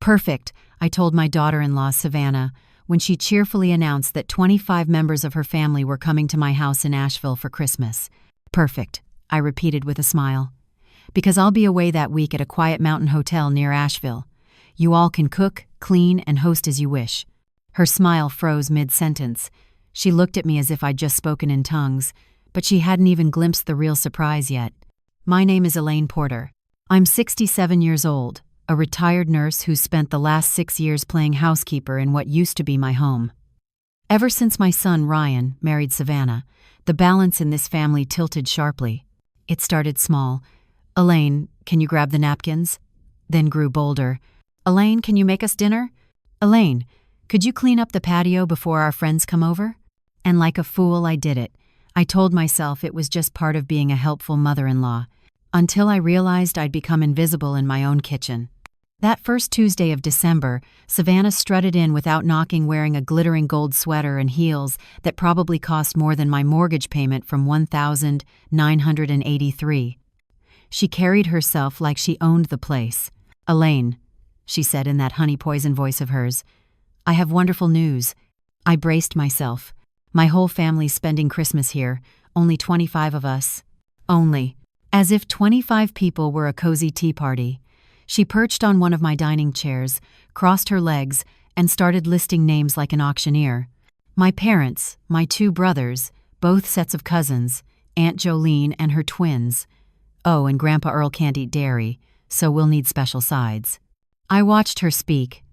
Perfect, I told my daughter-in-law, Savannah, when she cheerfully announced that 25 members of her family were coming to my house in Asheville for Christmas. Perfect, I repeated with a smile. Because I'll be away that week at a quiet mountain hotel near Asheville. You all can cook, clean, and host as you wish. Her smile froze mid-sentence. She looked at me as if I'd just spoken in tongues, but she hadn't even glimpsed the real surprise yet. My name is Elaine Porter. I'm 67 years old, a retired nurse who's spent the last 6 years playing housekeeper in what used to be my home. Ever since my son Ryan married Savannah, the balance in this family tilted sharply. It started small. Elaine, can you grab the napkins? Then grew bolder. Elaine, can you make us dinner? Elaine, could you clean up the patio before our friends come over? And like a fool, I did it. I told myself it was just part of being a helpful mother-in-law, until I realized I'd become invisible in my own kitchen. That first Tuesday of December, Savannah strutted in without knocking, wearing a glittering gold sweater and heels that probably cost more than my mortgage payment from $1,983. She carried herself like she owned the place. Elaine, she said in that honey-poison voice of hers, I have wonderful news. I braced myself. My whole family's spending Christmas here, only 25 of us. Only. As if 25 people were a cozy tea party. She perched on one of my dining chairs, crossed her legs, and started listing names like an auctioneer. My parents, my 2 brothers, both sets of cousins, Aunt Jolene and her twins. Oh, and Grandpa Earl can't eat dairy, so we'll need special sides. I watched her speak,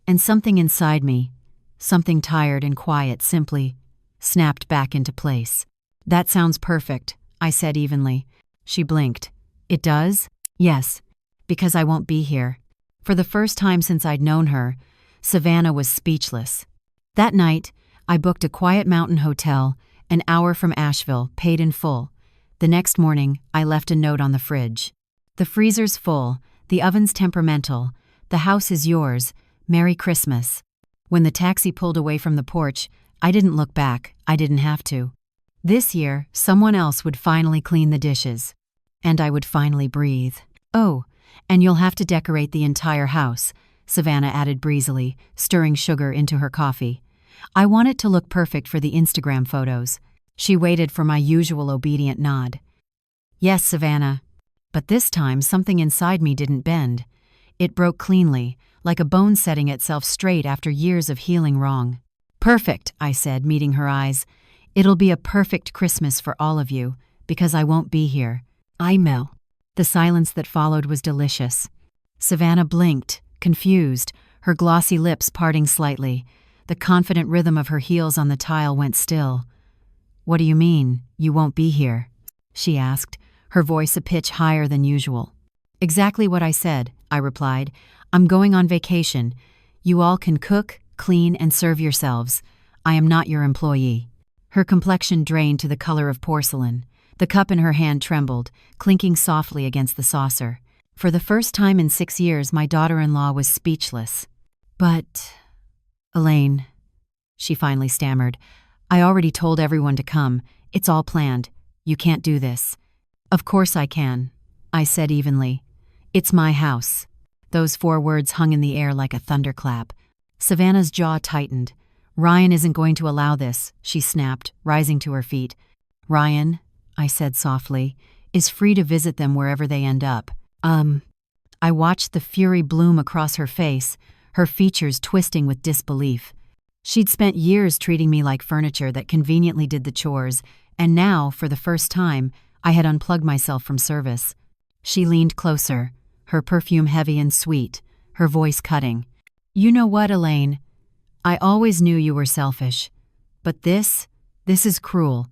and something inside me, something tired and quiet, simply snapped back into place. That sounds perfect, I said evenly. She blinked. It does? Yes, because I won't be here. For the first time since I'd known her, Savannah was speechless. That night, I booked a quiet mountain hotel, an hour from Asheville, paid in full. The next morning, I left a note on the fridge. The freezer's full, the oven's temperamental, the house is yours, Merry Christmas. When the taxi pulled away from the porch, I didn't look back, I didn't have to. This year, someone else would finally clean the dishes. And I would finally breathe. Oh, and you'll have to decorate the entire house, Savannah added breezily, stirring sugar into her coffee. I want it to look perfect for the Instagram photos. She waited for my usual obedient nod. Yes, Savannah. But this time something inside me didn't bend. It broke cleanly, like a bone setting itself straight after years of healing wrong. Perfect, I said, meeting her eyes. It'll be a perfect Christmas for all of you, because I won't be here. I know. The silence that followed was delicious. Savannah blinked, confused, her glossy lips parting slightly. The confident rhythm of her heels on the tile went still. What do you mean, you won't be here? She asked, her voice a pitch higher than usual. Exactly what I said, I replied. I'm going on vacation. You all can cook, clean, and serve yourselves. I am not your employee. Her complexion drained to the color of porcelain. The cup in her hand trembled, clinking softly against the saucer. For the first time in 6 years, my daughter-in-law was speechless. But, Elaine, she finally stammered, I already told everyone to come. It's all planned. You can't do this. Of course I can, I said evenly. It's my house. Those 4 words hung in the air like a thunderclap. Savannah's jaw tightened. Ryan isn't going to allow this, she snapped, rising to her feet. Ryan, I said softly, is free to visit them wherever they end up. I watched the fury bloom across her face, her features twisting with disbelief. She'd spent years treating me like furniture that conveniently did the chores, and now, for the first time, I had unplugged myself from service. She leaned closer, her perfume heavy and sweet, her voice cutting. You know what, Elaine? I always knew you were selfish. But this is cruel.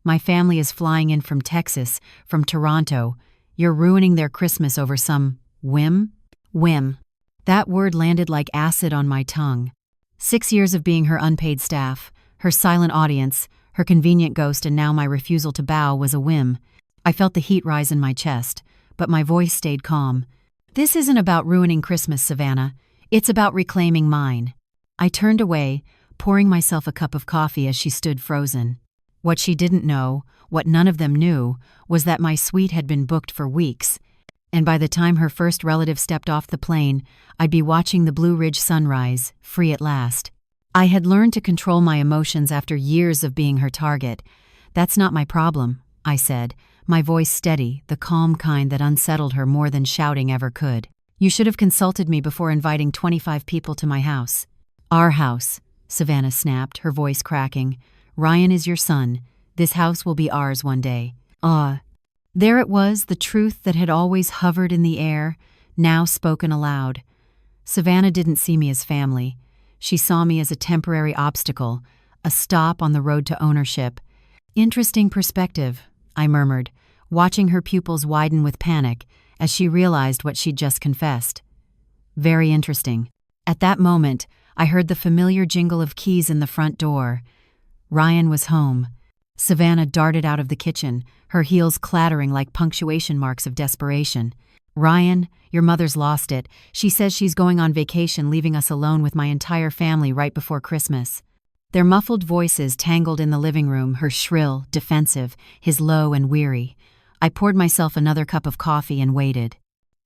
My family is flying in from Texas, from Toronto. You're ruining their Christmas over some whim? Whim. That word landed like acid on my tongue. 6 years of being her unpaid staff, her silent audience, her convenient ghost, and now my refusal to bow was a whim. I felt the heat rise in my chest, but my voice stayed calm. This isn't about ruining Christmas, Savannah. It's about reclaiming mine. I turned away, pouring myself a cup of coffee as she stood frozen. What she didn't know, what none of them knew, was that my suite had been booked for weeks. And by the time her first relative stepped off the plane, I'd be watching the Blue Ridge sunrise, free at last. I had learned to control my emotions after years of being her target. "That's not my problem," I said, my voice steady, the calm kind that unsettled her more than shouting ever could. "You should have consulted me before inviting 25 people to my house." "Our house," Savannah snapped, her voice cracking. "Ryan is your son. This house will be ours one day." There it was, the truth that had always hovered in the air, now spoken aloud. Savannah didn't see me as family. She saw me as a temporary obstacle, a stop on the road to ownership. "Interesting perspective," I murmured, watching her pupils widen with panic as she realized what she'd just confessed. "Very interesting." At that moment, I heard the familiar jingle of keys in the front door. Ryan was home. Savannah darted out of the kitchen, her heels clattering like punctuation marks of desperation. "Ryan, your mother's lost it. She says she's going on vacation, leaving us alone with my entire family right before Christmas." Their muffled voices tangled in the living room, her shrill, defensive, his low and weary. I poured myself another cup of coffee and waited.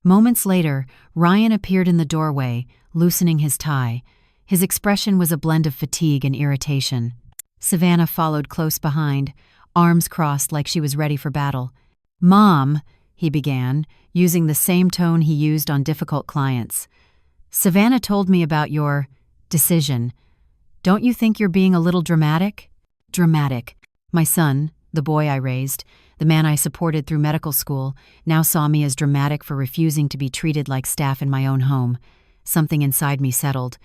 Moments later, Ryan appeared in the doorway, loosening his tie. His expression was a blend of fatigue and irritation. Savannah followed close behind, arms crossed like she was ready for battle. "Mom," he began, using the same tone he used on difficult clients. "Savannah told me about your decision. Don't you think you're being a little dramatic?" Dramatic. My son, the boy I raised, the man I supported through medical school, now saw me as dramatic for refusing to be treated like staff in my own home. Something inside me settled.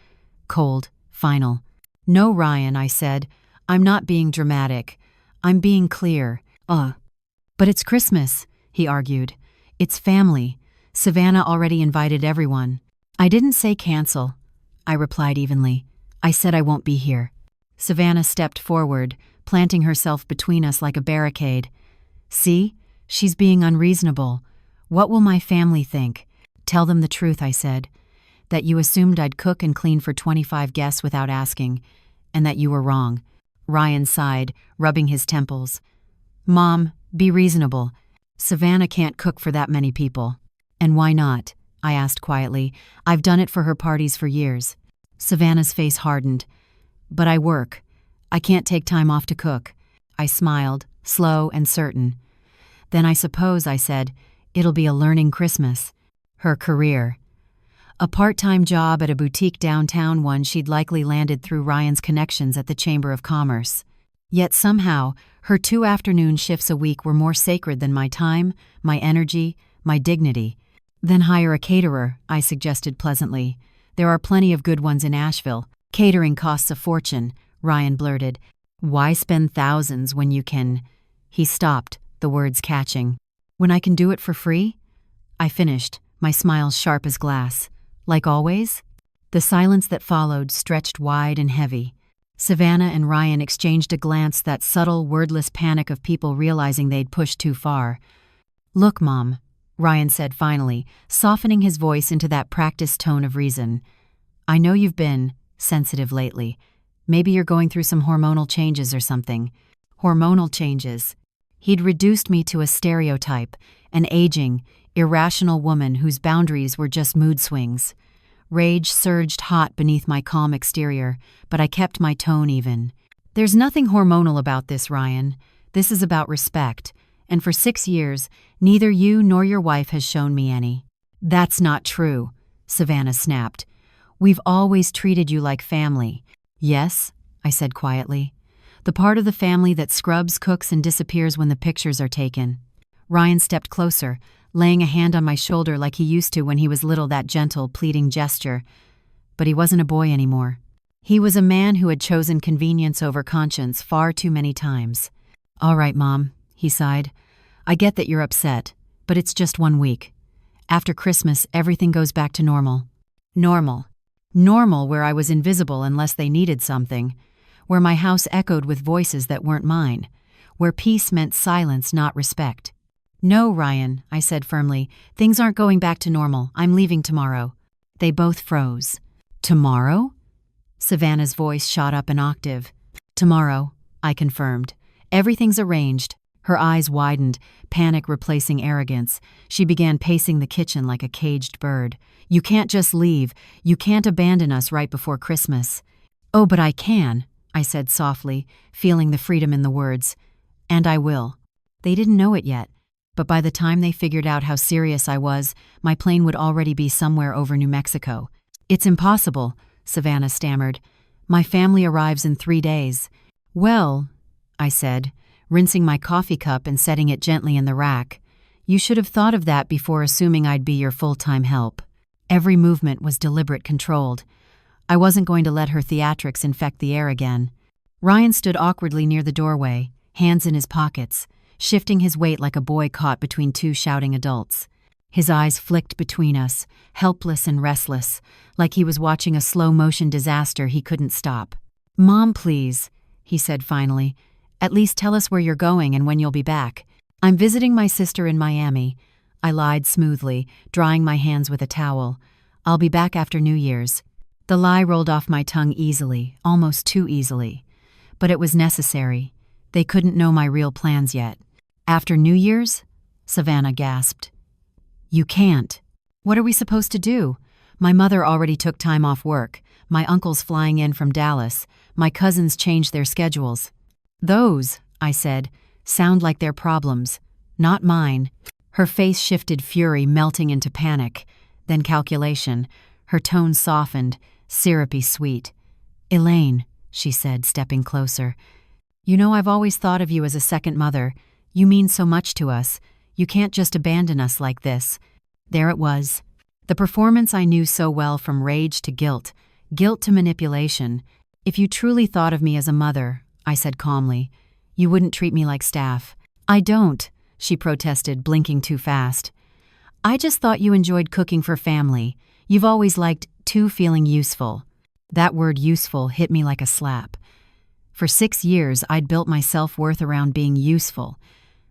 Cold, final. "No, Ryan," I said. "I'm not being dramatic. I'm being clear." But it's Christmas," he argued. "It's family. Savannah already invited everyone." "I didn't say cancel," I replied evenly. "I said I won't be here." Savannah stepped forward, planting herself between us like a barricade. "See? She's being unreasonable. What will my family think?" "Tell them the truth," I said. "That you assumed I'd cook and clean for 25 guests without asking, and that you were wrong." Ryan sighed, rubbing his temples. "Mom, be reasonable. Savannah can't cook for that many people." "And why not?" I asked quietly. "I've done it for her parties for years." Savannah's face hardened. "But I work. I can't take time off to cook." I smiled, slow and certain. "Then I suppose," I said, "it'll be a learning Christmas." Her career. A part-time job at a boutique downtown, one she'd likely landed through Ryan's connections at the Chamber of Commerce. Yet somehow, her 2 afternoon shifts a week were more sacred than my time, my energy, my dignity. "Then hire a caterer," I suggested pleasantly. "There are plenty of good ones in Asheville." "Catering costs a fortune," Ryan blurted. "Why spend thousands when you can—" He stopped, the words catching. "When I can do it for free?" I finished, my smile sharp as glass. "Like always?" The silence that followed stretched wide and heavy. Savannah and Ryan exchanged a glance, that subtle, wordless panic of people realizing they'd pushed too far. "Look, Mom," Ryan said finally, softening his voice into that practiced tone of reason. "I know you've been sensitive lately. Maybe you're going through some hormonal changes or something." Hormonal changes. He'd reduced me to a stereotype, an aging, irrational woman whose boundaries were just mood swings. Rage surged hot beneath my calm exterior, but I kept my tone even. "There's nothing hormonal about this, Ryan. This is about respect, and for 6 years, neither you nor your wife has shown me any." "That's not true," Savannah snapped. "We've always treated you like family." "Yes," I said quietly. "The part of the family that scrubs, cooks, and disappears when the pictures are taken." Ryan stepped closer, laying a hand on my shoulder like he used to when he was little, that gentle, pleading gesture. But he wasn't a boy anymore. He was a man who had chosen convenience over conscience far too many times. "All right, Mom," he sighed. "I get that you're upset, but it's just 1 week. After Christmas, everything goes back to normal." Normal. Normal, where I was invisible unless they needed something. Where my house echoed with voices that weren't mine. Where peace meant silence, not respect. "No, Ryan," I said firmly. "Things aren't going back to normal. I'm leaving tomorrow." They both froze. "Tomorrow?" Savannah's voice shot up an octave. "Tomorrow," I confirmed. "Everything's arranged. Her eyes widened, panic replacing arrogance. She began pacing the kitchen like a caged bird. "You can't just leave. You can't abandon us right before Christmas." "Oh, but I can," I said softly, feeling the freedom in the words. "And I will." They didn't know it yet, but by the time they figured out how serious I was, my plane would already be somewhere over New Mexico. "It's impossible," Savannah stammered. "My family arrives in 3 days." "Well," I said, rinsing my coffee cup and setting it gently in the rack, "you should have thought of that before assuming I'd be your full-time help." Every movement was deliberate, controlled. I wasn't going to let her theatrics infect the air again. Ryan stood awkwardly near the doorway, hands in his pockets, shifting his weight like a boy caught between two shouting adults. His eyes flicked between us, helpless and restless, like he was watching a slow-motion disaster he couldn't stop. "Mom, please," he said finally. "At least tell us where you're going and when you'll be back." "I'm visiting my sister in Miami," I lied smoothly, drying my hands with a towel. "I'll be back after New Year's." The lie rolled off my tongue easily, almost too easily. But it was necessary. They couldn't know my real plans yet. "After New Year's?" Savannah gasped. "You can't." "What are we supposed to do? My mother already took time off work. My uncle's flying in from Dallas. My cousins changed their schedules." "Those," I said, "sound like their problems, not mine." Her face shifted, fury melting into panic, then calculation. Her tone softened, syrupy sweet. "Elaine," she said, stepping closer, "you know I've always thought of you as a second mother. You mean so much to us. You can't just abandon us like this." There it was. The performance I knew so well, from rage to guilt to manipulation. "If you truly thought of me as a mother," I said calmly, "you wouldn't treat me like staff." "I don't," she protested, blinking too fast. "I just thought you enjoyed cooking for family. You've always liked to feeling useful." That word useful hit me like a slap. For 6 years, I'd built my self-worth around being useful,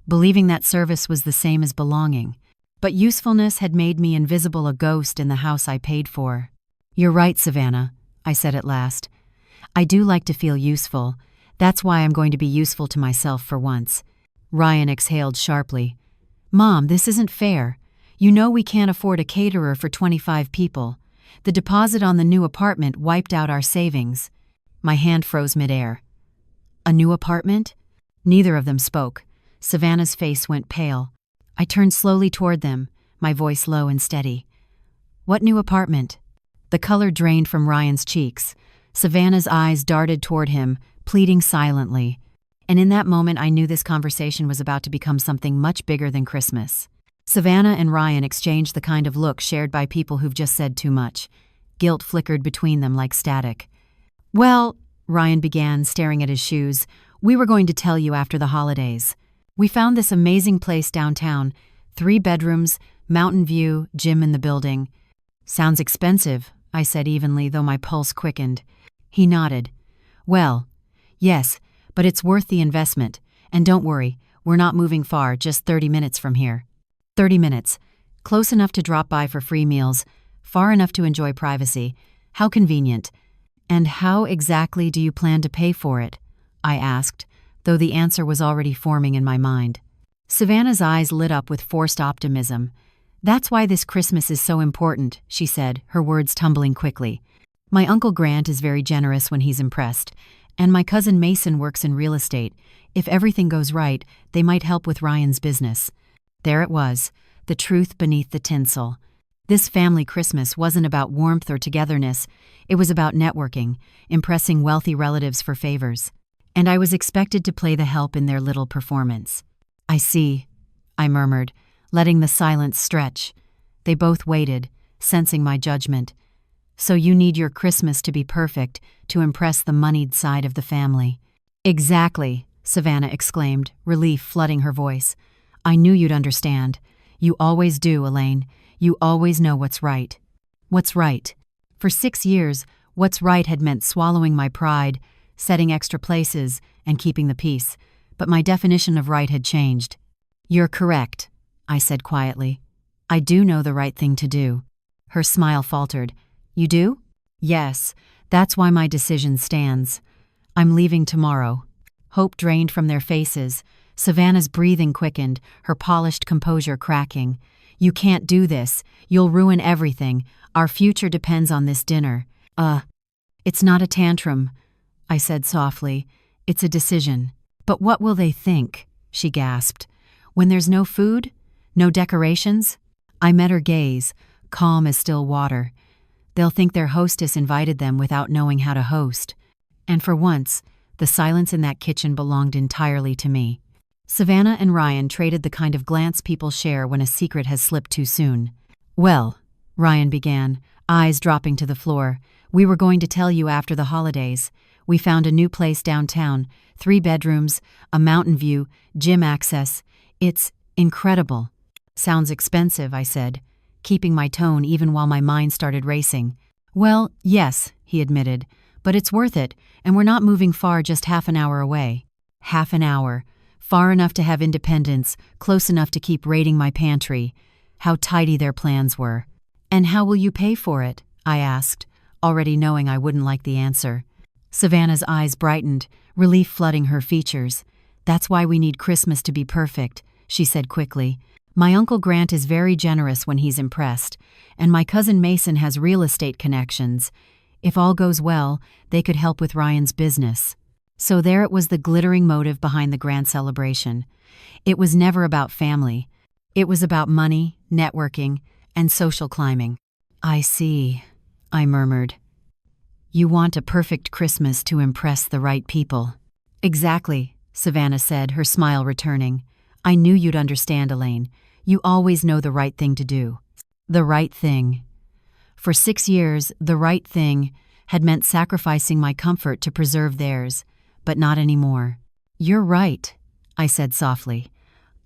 believing that service was the same as belonging. But usefulness had made me invisible, a ghost in the house I paid for. "You're right, Savannah," I said at last. "I do like to feel useful. That's why I'm going to be useful to myself for once." Ryan exhaled sharply. "Mom, this isn't fair. You know we can't afford a caterer for 25 people. The deposit on the new apartment wiped out our savings." My hand froze midair. "A new apartment?" Neither of them spoke. Savannah's face went pale. I turned slowly toward them, my voice low and steady. "What new apartment?" The color drained from Ryan's cheeks. Savannah's eyes darted toward him, pleading silently. And in that moment, I knew this conversation was about to become something much bigger than Christmas. Savannah and Ryan exchanged the kind of look shared by people who've just said too much. Guilt flickered between them like static. "Well," Ryan began, staring at his shoes, "we were going to tell you after the holidays. We found this amazing place downtown, 3 bedrooms, mountain view, gym in the building." "Sounds expensive," I said evenly, though my pulse quickened. He nodded. "Well, yes, but it's worth the investment. And don't worry, we're not moving far, just 30 minutes from here." 30 minutes. Close enough to drop by for free meals, far enough to enjoy privacy. How convenient. "And how exactly do you plan to pay for it?" I asked, though the answer was already forming in my mind. Savannah's eyes lit up with forced optimism. "That's why this Christmas is so important," she said, her words tumbling quickly. "My Uncle Grant is very generous when he's impressed, and my cousin Mason works in real estate. If everything goes right, they might help with Ryan's business." There it was, the truth beneath the tinsel. This family Christmas wasn't about warmth or togetherness. It was about networking, impressing wealthy relatives for favors. And I was expected to play the help in their little performance. "I see," I murmured, letting the silence stretch. They both waited, sensing my judgment. "So you need your Christmas to be perfect to impress the moneyed side of the family." "Exactly," Savannah exclaimed, relief flooding her voice. "I knew you'd understand. You always do, Elaine. You always know what's right." What's right? For 6 years, what's right had meant swallowing my pride, setting extra places, and keeping the peace. But my definition of right had changed. "You're correct," I said quietly. "I do know the right thing to do." Her smile faltered. "You do?" "Yes, that's why my decision stands. I'm leaving tomorrow." Hope drained from their faces. Savannah's breathing quickened, her polished composure cracking. "You can't do this. You'll ruin everything. Our future depends on this dinner." It's not a tantrum," I said softly. "It's a decision." "But what will they think?" she gasped. "When there's no food? No decorations?" I met her gaze, calm as still water. "They'll think their hostess invited them without knowing how to host." And for once, the silence in that kitchen belonged entirely to me. Savannah and Ryan traded the kind of glance people share when a secret has slipped too soon. "Well," Ryan began, eyes dropping to the floor, "we were going to tell you after the holidays. We found a new place downtown, 3 bedrooms, a mountain view, gym access. It's incredible." "Sounds expensive," I said, keeping my tone even while my mind started racing. "Well, yes," he admitted, "but it's worth it, and we're not moving far, just half an hour away." Half an hour. Far enough to have independence, close enough to keep raiding my pantry. How tidy their plans were. "And how will you pay for it?" I asked, already knowing I wouldn't like the answer. Savannah's eyes brightened, relief flooding her features. "That's why we need Christmas to be perfect," she said quickly. "My Uncle Grant is very generous when he's impressed, and my cousin Mason has real estate connections. If all goes well, they could help with Ryan's business." So there it was, the glittering motive behind the grand celebration. It was never about family. It was about money, networking, and social climbing. "I see," I murmured. "You want a perfect Christmas to impress the right people." "Exactly," Savannah said, her smile returning. "I knew you'd understand, Elaine. You always know the right thing to do." The right thing. For 6 years, the right thing had meant sacrificing my comfort to preserve theirs, but not anymore. "You're right," I said softly.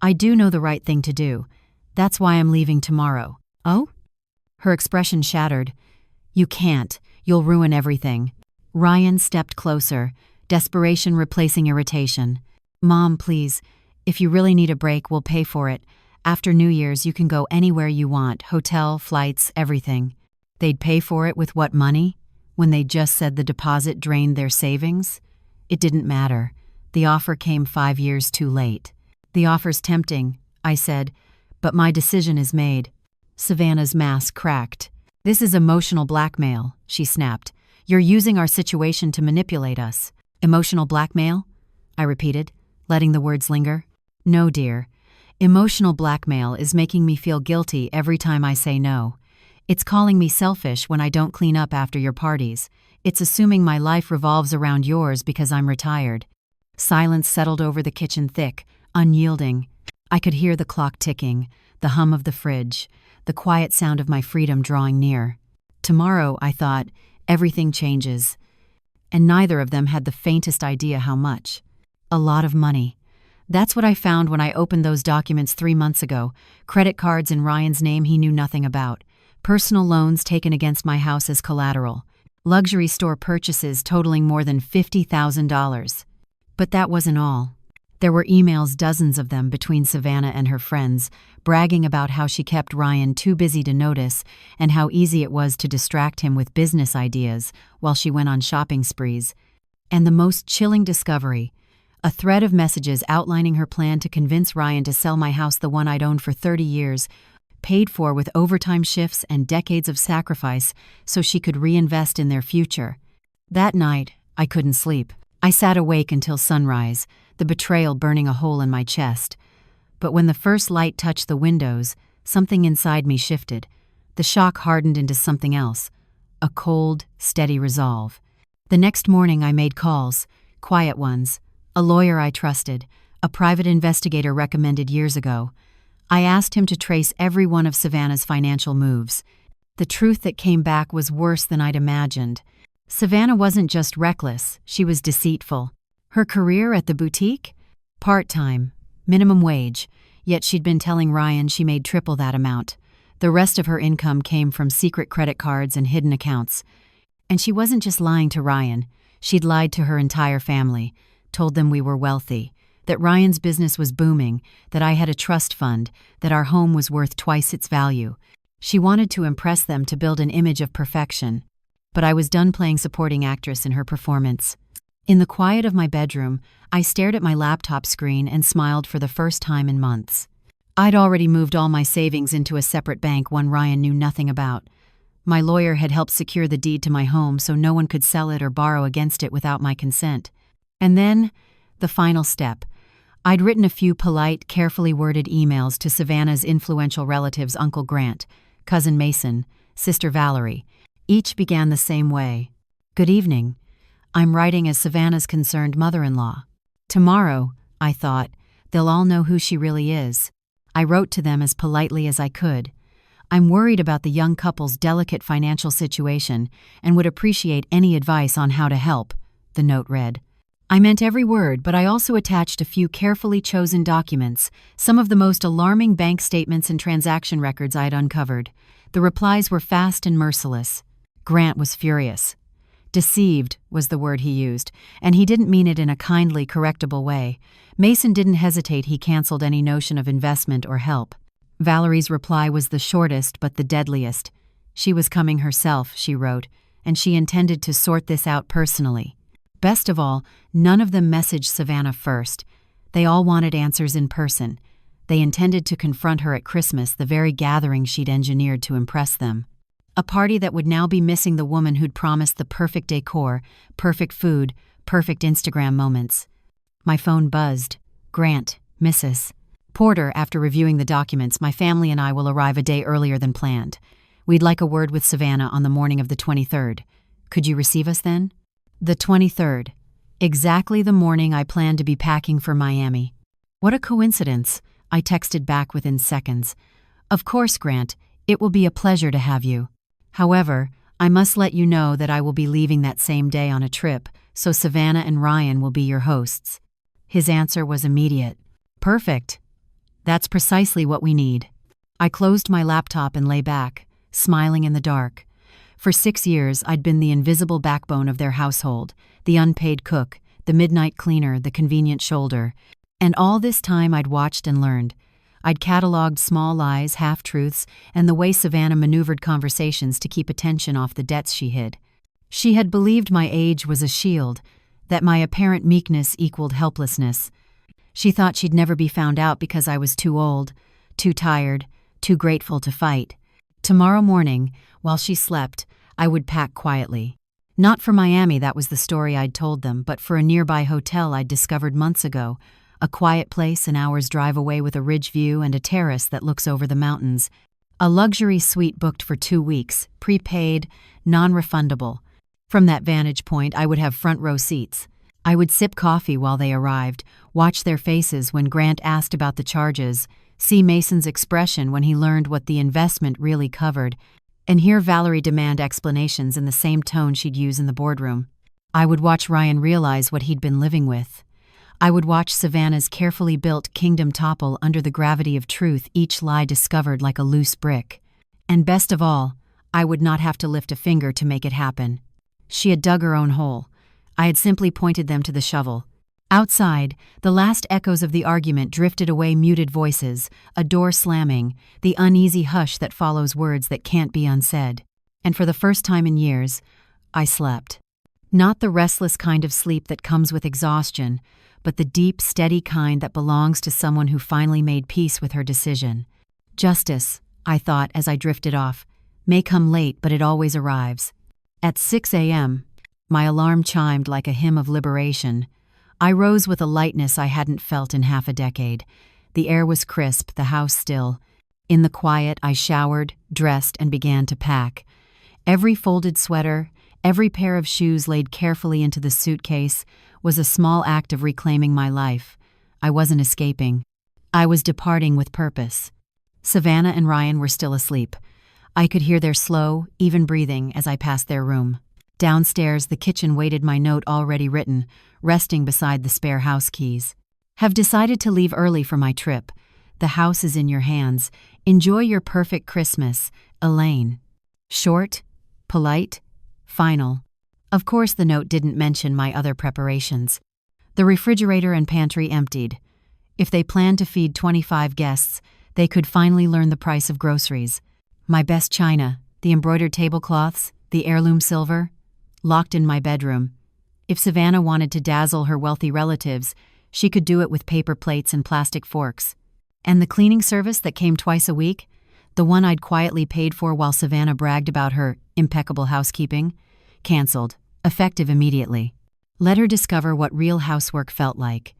"I do know the right thing to do. That's why I'm leaving tomorrow." "Oh?" Her expression shattered. "You can't. You'll ruin everything." Ryan stepped closer, desperation replacing irritation. "Mom, please, if you really need a break, we'll pay for it. After New Year's, you can go anywhere you want, hotel, flights, everything." They'd pay for it with what money? When they just said the deposit drained their savings? It didn't matter. The offer came 5 years too late. "The offer's tempting," I said, "but my decision is made." Savannah's mask cracked. "This is emotional blackmail," she snapped. "You're using our situation to manipulate us." "Emotional blackmail?" I repeated, letting the words linger. "No, dear. Emotional blackmail is making me feel guilty every time I say no. It's calling me selfish when I don't clean up after your parties. It's assuming my life revolves around yours because I'm retired." Silence settled over the kitchen, thick, unyielding. I could hear the clock ticking, the hum of the fridge, the quiet sound of my freedom drawing near. Tomorrow, I thought, everything changes. And neither of them had the faintest idea how much. A lot of money. That's what I found when I opened those documents 3 months ago. Credit cards in Ryan's name he knew nothing about. Personal loans taken against my house as collateral. Luxury store purchases totaling more than $50,000. But that wasn't all. There were emails, dozens of them, between Savannah and her friends, bragging about how she kept Ryan too busy to notice and how easy it was to distract him with business ideas while she went on shopping sprees. And the most chilling discovery, a thread of messages outlining her plan to convince Ryan to sell my house, the one I'd owned for 30 years, paid for with overtime shifts and decades of sacrifice so she could reinvest in their future. That night, I couldn't sleep. I sat awake until sunrise, the betrayal burning a hole in my chest. But when the first light touched the windows, something inside me shifted. The shock hardened into something else, a cold, steady resolve. The next morning I made calls, quiet ones, a lawyer I trusted, a private investigator recommended years ago. I asked him to trace every one of Savannah's financial moves. The truth that came back was worse than I'd imagined. Savannah wasn't just reckless, she was deceitful. Her career at the boutique? Part-time, minimum wage, yet she'd been telling Ryan she made triple that amount. The rest of her income came from secret credit cards and hidden accounts. And she wasn't just lying to Ryan, she'd lied to her entire family, told them we were wealthy, that Ryan's business was booming, that I had a trust fund, that our home was worth twice its value. She wanted to impress them, to build an image of perfection. But I was done playing supporting actress in her performance. In the quiet of my bedroom, I stared at my laptop screen and smiled for the first time in months. I'd already moved all my savings into a separate bank, one Ryan knew nothing about. My lawyer had helped secure the deed to my home so no one could sell it or borrow against it without my consent. And then, the final step. I'd written a few polite, carefully worded emails to Savannah's influential relatives, Uncle Grant, Cousin Mason, Sister Valerie. Each began the same way. "Good evening. I'm writing as Savannah's concerned mother-in-law. Tomorrow," I thought, "they'll all know who she really is." I wrote to them as politely as I could. "I'm worried about the young couple's delicate financial situation and would appreciate any advice on how to help," the note read. I meant every word, but I also attached a few carefully chosen documents, some of the most alarming bank statements and transaction records I had uncovered. The replies were fast and merciless. Grant was furious. Deceived was the word he used, and he didn't mean it in a kindly, correctable way. Mason didn't hesitate. He canceled any notion of investment or help. Valerie's reply was the shortest but the deadliest. She was coming herself, she wrote, and she intended to sort this out personally. Best of all, none of them messaged Savannah first. They all wanted answers in person. They intended to confront her at Christmas, the very gathering she'd engineered to impress them. A party that would now be missing the woman who'd promised the perfect decor, perfect food, perfect Instagram moments. My phone buzzed. "Grant, Mrs. Porter, after reviewing the documents, my family and I will arrive a day earlier than planned. We'd like a word with Savannah on the morning of the 23rd. Could you receive us then?" The 23rd. Exactly the morning I planned to be packing for Miami. "What a coincidence," I texted back within seconds. "Of course, Grant, it will be a pleasure to have you. However, I must let you know that I will be leaving that same day on a trip, so Savannah and Ryan will be your hosts." His answer was immediate. "Perfect. That's precisely what we need." I closed my laptop and lay back, smiling in the dark. For 6 years, I'd been the invisible backbone of their household, the unpaid cook, the midnight cleaner, the convenient shoulder. And all this time I'd watched and learned. I'd cataloged small lies, half-truths, and the way Savannah maneuvered conversations to keep attention off the debts she hid. She had believed my age was a shield, that my apparent meekness equaled helplessness. She thought she'd never be found out because I was too old, too tired, too grateful to fight. Tomorrow morning, while she slept, I would pack quietly. Not for Miami, that was the story I'd told them, but for a nearby hotel I'd discovered months ago. A quiet place an hour's drive away with a ridge view and a terrace that looks over the mountains. A luxury suite booked for 2 weeks, prepaid, non-refundable. From that vantage point, I would have front-row seats. I would sip coffee while they arrived, watch their faces when Grant asked about the charges, see Mason's expression when he learned what the investment really covered, and hear Valerie demand explanations in the same tone she'd use in the boardroom. I would watch Ryan realize what he'd been living with. I would watch Savannah's carefully built kingdom topple under the gravity of truth, each lie discovered like a loose brick. And best of all, I would not have to lift a finger to make it happen. She had dug her own hole. I had simply pointed them to the shovel. Outside, the last echoes of the argument drifted away, muted voices, a door slamming, the uneasy hush that follows words that can't be unsaid. And for the first time in years, I slept. Not the restless kind of sleep that comes with exhaustion, but the deep, steady kind that belongs to someone who finally made peace with her decision. Justice, I thought as I drifted off, may come late, but it always arrives. At 6 a.m., my alarm chimed like a hymn of liberation. I rose with a lightness I hadn't felt in half a decade. The air was crisp, the house still. In the quiet, I showered, dressed, and began to pack. Every folded sweater, every pair of shoes laid carefully into the suitcase was a small act of reclaiming my life. I wasn't escaping. I was departing with purpose. Savannah and Ryan were still asleep. I could hear their slow, even breathing as I passed their room. Downstairs, the kitchen waited, my note already written, resting beside the spare house keys. "Have decided to leave early for my trip. The house is in your hands. Enjoy your perfect Christmas, Elaine." Short, polite, final. Of course, the note didn't mention my other preparations. The refrigerator and pantry emptied. If they planned to feed 25 guests, they could finally learn the price of groceries. My best china, the embroidered tablecloths, the heirloom silver, locked in my bedroom. If Savannah wanted to dazzle her wealthy relatives, she could do it with paper plates and plastic forks. And the cleaning service that came twice a week, the one I'd quietly paid for while Savannah bragged about her impeccable housekeeping, canceled, effective immediately. Let her discover what real housework felt like.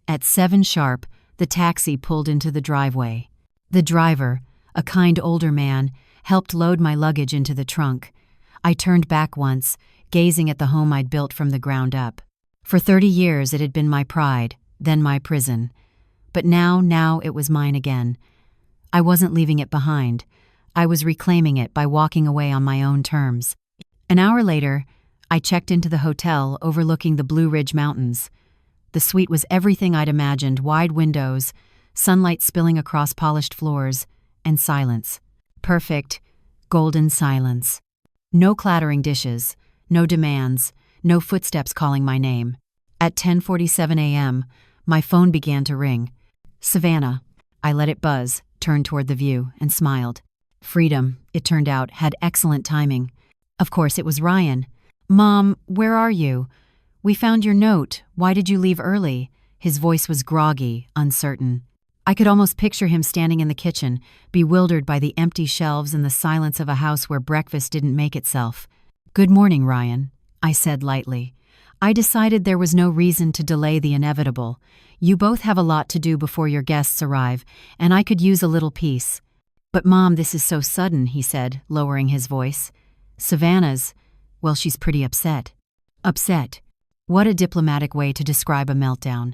At 7 sharp, the taxi pulled into the driveway. The driver, a kind older man, helped load my luggage into the trunk. I turned back once, gazing at the home I'd built from the ground up. For 30 years it had been my pride, then my prison. But now it was mine again. I wasn't leaving it behind. I was reclaiming it by walking away on my own terms. An hour later, I checked into the hotel overlooking the Blue Ridge Mountains. The suite was everything I'd imagined: wide windows, sunlight spilling across polished floors, and silence. Perfect, golden silence. No clattering dishes, no demands, no footsteps calling my name. At 10:47 a.m., my phone began to ring. Savannah. I let it buzz, turned toward the view, and smiled. Freedom, it turned out, had excellent timing. Of course, it was Ryan. "Mom, where are you? We found your note. Why did you leave early?" His voice was groggy, uncertain. I could almost picture him standing in the kitchen, bewildered by the empty shelves and the silence of a house where breakfast didn't make itself. "Good morning, Ryan," I said lightly. I decided there was no reason to delay the inevitable. You both have a lot to do before your guests arrive, and I could use a little peace. "But Mom, this is so sudden," he said, lowering his voice. Well, she's pretty upset." Upset. What a diplomatic way to describe a meltdown.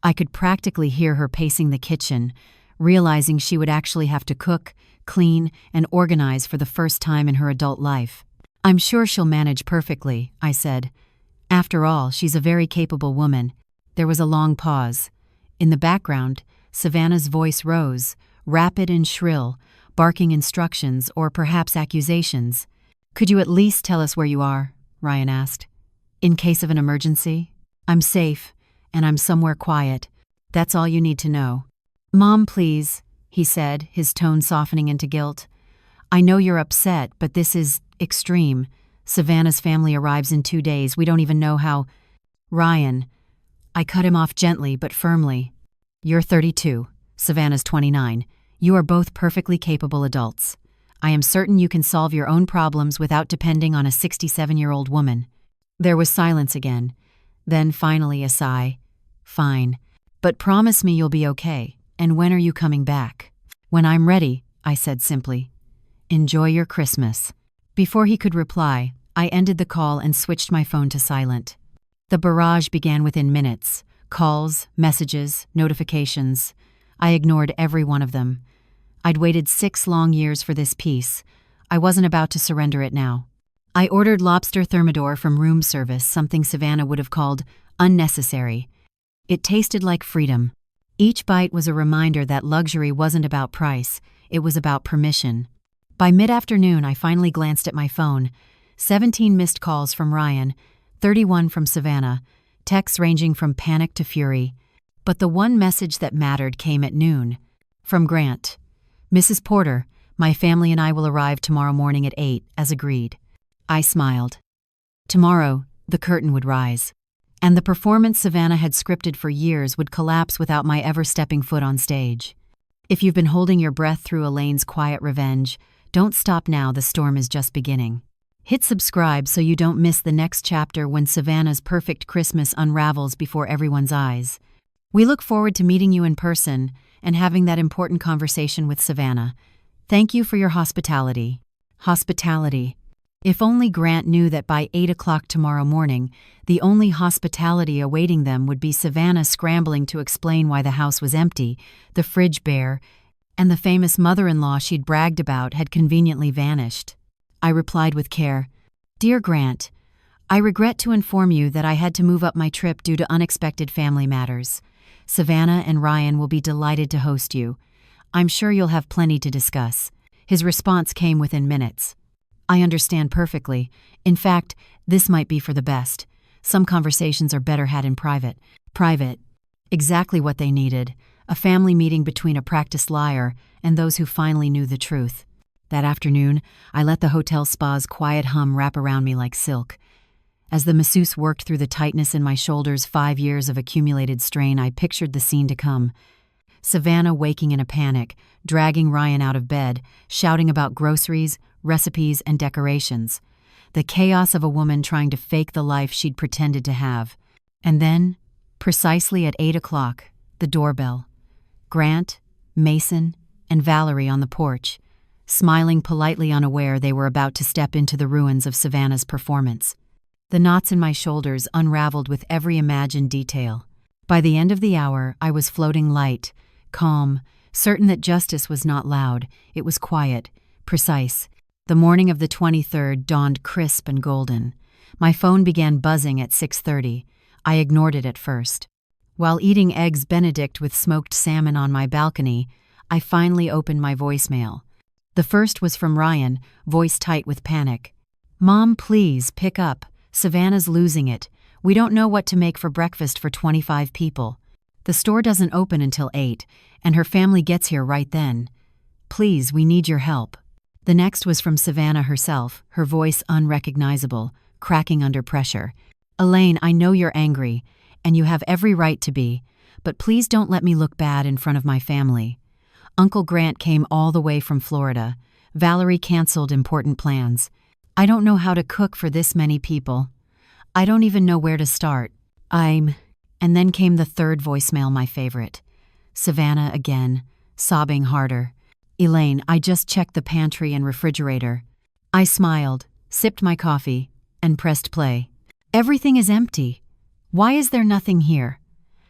I could practically hear her pacing the kitchen, realizing she would actually have to cook, clean, and organize for the first time in her adult life. "I'm sure she'll manage perfectly," I said. "After all, she's a very capable woman." There was a long pause. In the background, Savannah's voice rose, rapid and shrill, barking instructions or perhaps accusations. "Could you at least tell us where you are?" Ryan asked. "In case of an emergency? I'm safe, and I'm somewhere quiet. That's all you need to know." "Mom, please," he said, his tone softening into guilt. "I know you're upset, but this is extreme. Savannah's family arrives in 2 days. We don't even know how—" "Ryan." I cut him off gently but firmly. "You're 32. Savannah's 29. You are both perfectly capable adults. I am certain you can solve your own problems without depending on a 67-year-old woman." There was silence again. Then finally a sigh. "Fine. But promise me you'll be okay. And when are you coming back?" "When I'm ready," I said simply. "Enjoy your Christmas." Before he could reply, I ended the call and switched my phone to silent. The barrage began within minutes. Calls, messages, notifications. I ignored every one of them. I'd waited 6 long years for this peace. I wasn't about to surrender it now. I ordered lobster thermidor from room service, something Savannah would have called unnecessary. It tasted like freedom. Each bite was a reminder that luxury wasn't about price, it was about permission. By mid-afternoon, I finally glanced at my phone. 17 missed calls from Ryan, 31 from Savannah, texts ranging from panic to fury. But the one message that mattered came at noon. From Grant. "Mrs. Porter, my family and I will arrive tomorrow morning at 8, as agreed." I smiled. Tomorrow, the curtain would rise. And the performance Savannah had scripted for years would collapse without my ever stepping foot on stage. If you've been holding your breath through Elaine's quiet revenge, don't stop now, the storm is just beginning. Hit subscribe so you don't miss the next chapter when Savannah's perfect Christmas unravels before everyone's eyes. We look forward to meeting you in person and having that important conversation with Savannah. Thank you for your hospitality. Hospitality. If only Grant knew that by 8 o'clock tomorrow morning, the only hospitality awaiting them would be Savannah scrambling to explain why the house was empty, the fridge bare, and the famous mother-in-law she'd bragged about had conveniently vanished. I replied with care, "Dear Grant, I regret to inform you that I had to move up my trip due to unexpected family matters. Savannah and Ryan will be delighted to host you. I'm sure you'll have plenty to discuss." His response came within minutes. "I understand perfectly. In fact, this might be for the best. Some conversations are better had in private." Private. Exactly what they needed. A family meeting between a practiced liar and those who finally knew the truth. That afternoon, I let the hotel spa's quiet hum wrap around me like silk. As the masseuse worked through the tightness in my shoulders, 5 years of accumulated strain, I pictured the scene to come. Savannah waking in a panic, dragging Ryan out of bed, shouting about groceries, recipes, and decorations. The chaos of a woman trying to fake the life she'd pretended to have. And then, precisely at 8 o'clock, the doorbell. Grant, Mason, and Valerie on the porch, smiling politely, unaware they were about to step into the ruins of Savannah's performance. The knots in my shoulders unraveled with every imagined detail. By the end of the hour, I was floating light, calm, certain that justice was not loud, it was quiet, precise. The morning of the 23rd dawned crisp and golden. My phone began buzzing at 6:30. I ignored it at first. While eating eggs Benedict with smoked salmon on my balcony, I finally opened my voicemail. The first was from Ryan, voice tight with panic. "Mom, please, pick up. Savannah's losing it. We don't know what to make for breakfast for 25 people. The store doesn't open until 8, and her family gets here right then. Please, we need your help." The next was from Savannah herself, her voice unrecognizable, cracking under pressure. "Elaine, I know you're angry, and you have every right to be, but please don't let me look bad in front of my family. Uncle Grant came all the way from Florida. Valerie canceled important plans. I don't know how to cook for this many people. I don't even know where to start. And then came the third voicemail, my favorite. Savannah again, sobbing harder. "Elaine, I just checked the pantry and refrigerator." I smiled, sipped my coffee, and pressed play. "Everything is empty. Why is there nothing here?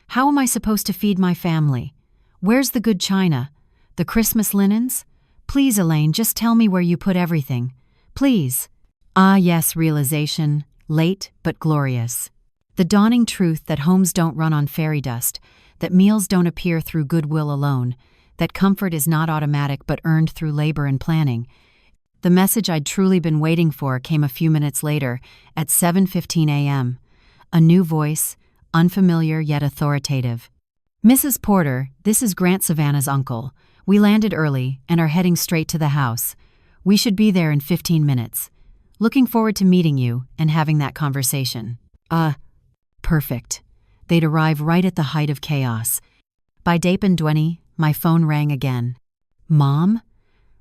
How am I supposed to feed my family? Where's the good china? The Christmas linens? Please, Elaine, just tell me where you put everything. Please." Ah, yes, realization, late but glorious. The dawning truth that homes don't run on fairy dust, that meals don't appear through goodwill alone, that comfort is not automatic but earned through labor and planning. The message I'd truly been waiting for came a few minutes later, at 7:15 a.m. A new voice, unfamiliar yet authoritative. "Mrs. Porter, this is Grant, Savannah's uncle. We landed early and are heading straight to the house. We should be there in 15 minutes. Looking forward to meeting you and having that conversation." Perfect. They'd arrive right at the height of chaos. By Dapen Dwenny, my phone rang again. "Mom?"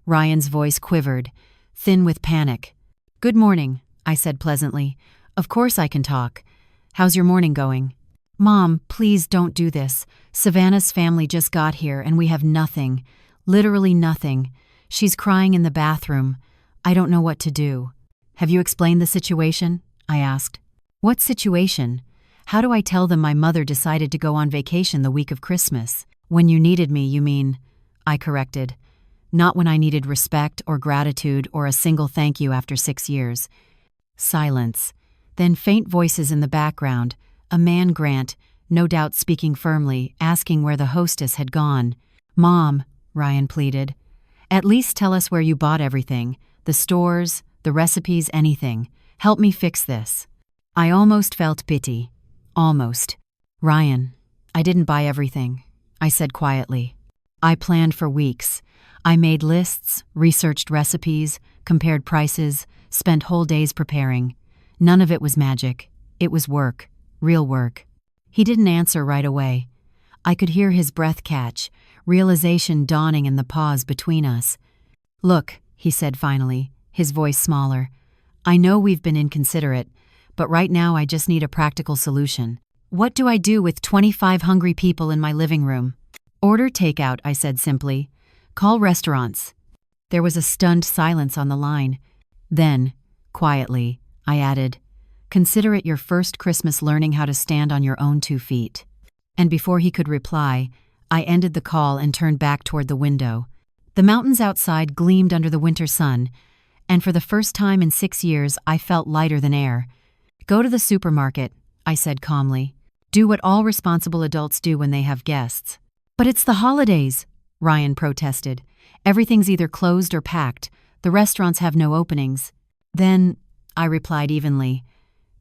Ryan's voice quivered, thin with panic. "Good morning," I said pleasantly. "Of course I can talk. How's your morning going?" "Mom, please don't do this. Savannah's family just got here and we have nothing. Literally nothing. She's crying in the bathroom. I don't know what to do." "Have you explained the situation?" I asked. "What situation? How do I tell them my mother decided to go on vacation the week of Christmas? When you needed me, you mean," I corrected. "Not when I needed respect or gratitude or a single thank you after 6 years." Silence. Then faint voices in the background. A man, Grant, no doubt speaking firmly, asking where the hostess had gone. "Mom," Ryan pleaded, "at least tell us where you bought everything. The stores, the recipes, anything. Help me fix this." I almost felt pity. Almost. "Ryan, I didn't buy everything," I said quietly. "I planned for weeks. I made lists, researched recipes, compared prices, spent whole days preparing. None of it was magic. It was work. Real work." He didn't answer right away. I could hear his breath catch, realization dawning in the pause between us. "Look," he said finally, his voice smaller. "I know we've been inconsiderate, but right now I just need a practical solution. What do I do with 25 hungry people in my living room?" "Order takeout," I said simply. "Call restaurants." There was a stunned silence on the line. Then, quietly, I added, "Consider it your first Christmas learning how to stand on your own 2 feet. And before he could reply, I ended the call and turned back toward the window. The mountains outside gleamed under the winter sun, and for the first time in 6 years I felt lighter than air. "Go to the supermarket," I said calmly. "Do what all responsible adults do when they have guests." "But it's the holidays," Ryan protested. "Everything's either closed or packed. The restaurants have no openings." "Then," I replied evenly,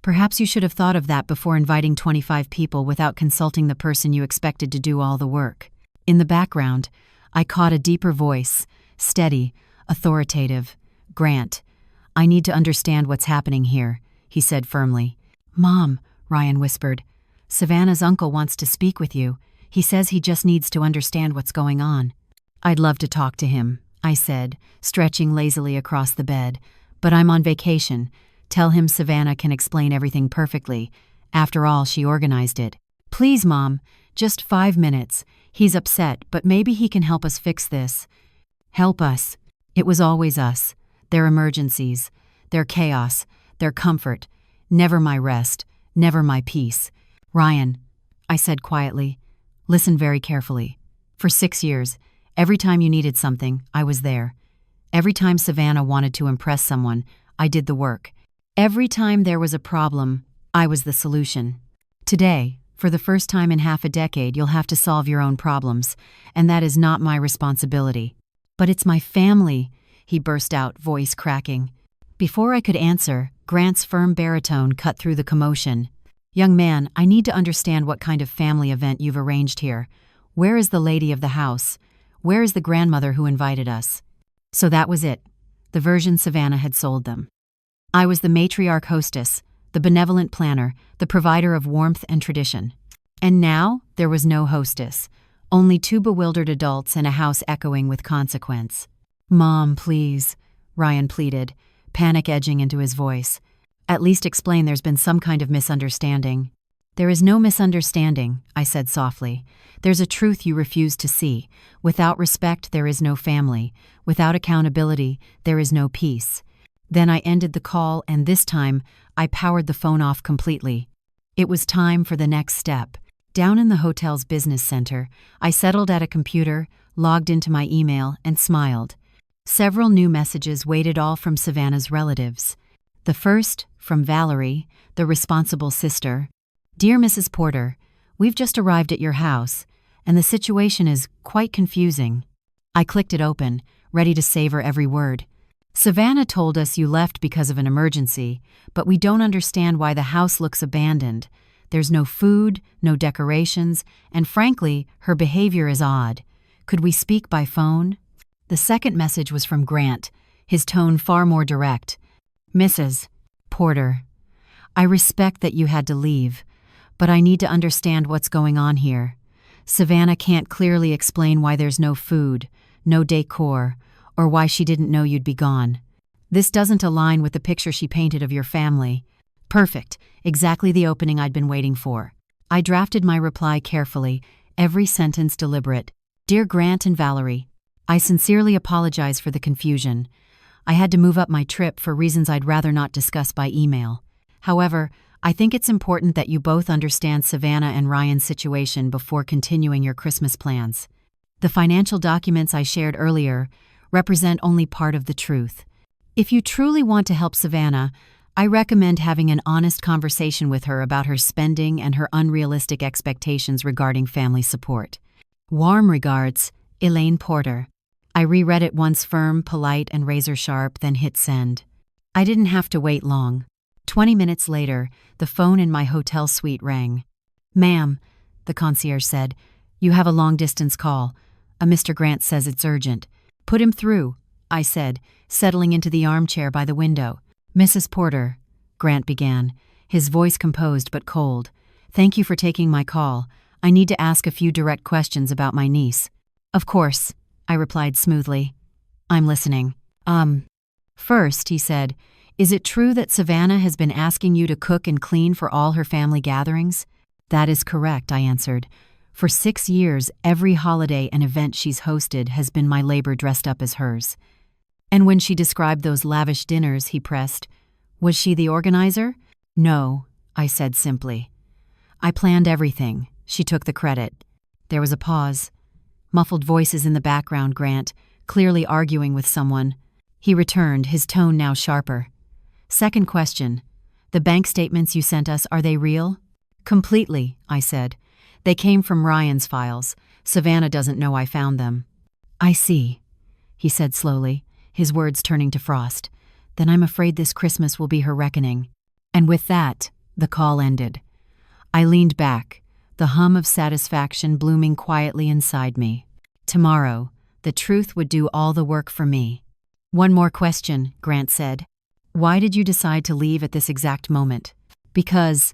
"perhaps you should have thought of that before inviting 25 people without consulting the person you expected to do all the work." In the background, I caught a deeper voice, steady, authoritative. "Grant, I need to understand what's happening here," he said firmly. Mom, Ryan whispered. Savannah's uncle wants to speak with you. He says he just needs to understand what's going on. I'd love to talk to him, I said, stretching lazily across the bed. But I'm on vacation. Tell him Savannah can explain everything perfectly. After all, she organized it. Please, Mom, just 5 minutes. He's upset, but maybe he can help us fix this. Help us. It was always us. Their emergencies, their chaos, their comfort. Never my rest, never my peace. Ryan, I said quietly, listen very carefully. For 6 years, every time you needed something, I was there. Every time Savannah wanted to impress someone, I did the work. Every time there was a problem, I was the solution. Today, for the first time in half a decade, you'll have to solve your own problems, and that is not my responsibility. But it's my family, he burst out, voice cracking. Before I could answer, Grant's firm baritone cut through the commotion. Young man, I need to understand what kind of family event you've arranged here. Where is the lady of the house? Where is the grandmother who invited us? So that was it, the version Savannah had sold them. I was the matriarch hostess, the benevolent planner, the provider of warmth and tradition. And now there was no hostess, only 2 bewildered adults in a house echoing with consequence. Mom, please, Ryan pleaded, panic edging into his voice. At least explain there's been some kind of misunderstanding. There is no misunderstanding, I said softly. There's a truth you refuse to see. Without respect, there is no family. Without accountability, there is no peace. Then I ended the call, and this time, I powered the phone off completely. It was time for the next step. Down in the hotel's business center, I settled at a computer, logged into my email, and smiled. Several new messages waited, all from Savannah's relatives. The first, from Valerie, the responsible sister. Dear Mrs. Porter, we've just arrived at your house, and the situation is quite confusing. I clicked it open, ready to savor every word. Savannah told us you left because of an emergency, but we don't understand why the house looks abandoned. There's no food, no decorations, and frankly, her behavior is odd. Could we speak by phone? The second message was from Grant, his tone far more direct. Mrs. Porter, I respect that you had to leave, but I need to understand what's going on here. Savannah can't clearly explain why there's no food, no decor, or why she didn't know you'd be gone. This doesn't align with the picture she painted of your family. Perfect, exactly the opening I'd been waiting for. I drafted my reply carefully, every sentence deliberate. Dear Grant and Valerie, I sincerely apologize for the confusion. I had to move up my trip for reasons I'd rather not discuss by email. However, I think it's important that you both understand Savannah and Ryan's situation before continuing your Christmas plans. The financial documents I shared earlier represent only part of the truth. If you truly want to help Savannah, I recommend having an honest conversation with her about her spending and her unrealistic expectations regarding family support. Warm regards, Elaine Porter. I reread it once, firm, polite, and razor-sharp, then hit send. I didn't have to wait long. 20 minutes later, the phone in my hotel suite rang. Ma'am, the concierge said, you have a long-distance call. A Mr. Grant says it's urgent. Put him through, I said, settling into the armchair by the window. Mrs. Porter, Grant began, his voice composed but cold. Thank you for taking my call. I need to ask a few direct questions about my niece. Of course, I replied smoothly. I'm listening. First, he said, is it true that Savannah has been asking you to cook and clean for all her family gatherings? That is correct, I answered. For 6 years, every holiday and event she's hosted has been my labor dressed up as hers. And when she described those lavish dinners, he pressed, was she the organizer? No, I said simply. I planned everything. She took the credit. There was a pause. Muffled voices in the background, Grant, clearly arguing with someone. He returned, his tone now sharper. Second question. The bank statements you sent us, are they real? Completely, I said. They came from Ryan's files. Savannah doesn't know I found them. I see, he said slowly, his words turning to frost. Then I'm afraid this Christmas will be her reckoning. And with that, the call ended. I leaned back, the hum of satisfaction blooming quietly inside me. Tomorrow, the truth would do all the work for me. One more question, Grant said. Why did you decide to leave at this exact moment? Because,